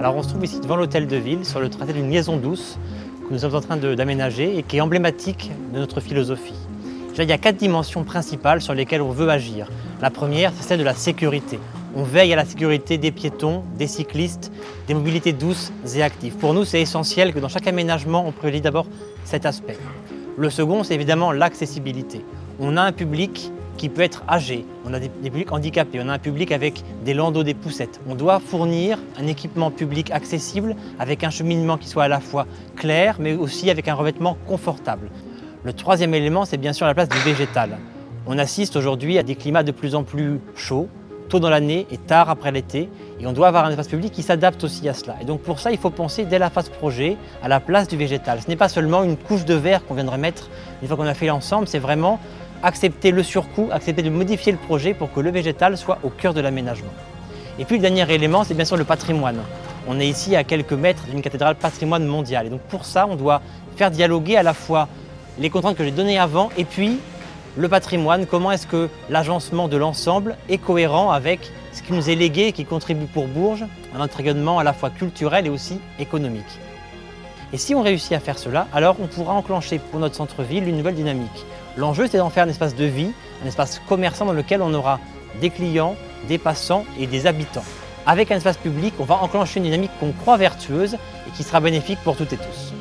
Alors on se trouve ici devant l'hôtel de ville, sur le tracé d'une liaison douce que nous sommes en train d'aménager et qui est emblématique de notre philosophie. Déjà, il y a 4 dimensions principales sur lesquelles on veut agir. La première, c'est celle de la sécurité. On veille à la sécurité des piétons, des cyclistes, des mobilités douces et actives. Pour nous, c'est essentiel que dans chaque aménagement, on privilégie d'abord cet aspect. Le second, c'est évidemment l'accessibilité. On a un public qui peut être âgé, on a des publics handicapés, on a un public avec des landaux, des poussettes. On doit fournir un équipement public accessible avec un cheminement qui soit à la fois clair, mais aussi avec un revêtement confortable. Le troisième élément, c'est bien sûr la place du végétal. On assiste aujourd'hui à des climats de plus en plus chauds, tôt dans l'année et tard après l'été, et on doit avoir un espace public qui s'adapte aussi à cela. Et donc pour ça, il faut penser dès la phase projet à la place du végétal. Ce n'est pas seulement une couche de verre qu'on viendrait mettre une fois qu'on a fait l'ensemble, c'est vraiment accepter le surcoût, accepter de modifier le projet pour que le végétal soit au cœur de l'aménagement. Et puis le dernier élément, c'est bien sûr le patrimoine. On est ici à quelques mètres d'une cathédrale patrimoine mondial. Et donc pour ça, on doit faire dialoguer à la fois les contraintes que j'ai données avant et puis le patrimoine, comment est-ce que l'agencement de l'ensemble est cohérent avec ce qui nous est légué et qui contribue pour Bourges à notre rayonnement à la fois culturel et aussi économique. Et si on réussit à faire cela, alors on pourra enclencher pour notre centre-ville une nouvelle dynamique. L'enjeu, c'est d'en faire un espace de vie, un espace commerçant dans lequel on aura des clients, des passants et des habitants. Avec un espace public, on va enclencher une dynamique qu'on croit vertueuse et qui sera bénéfique pour toutes et tous.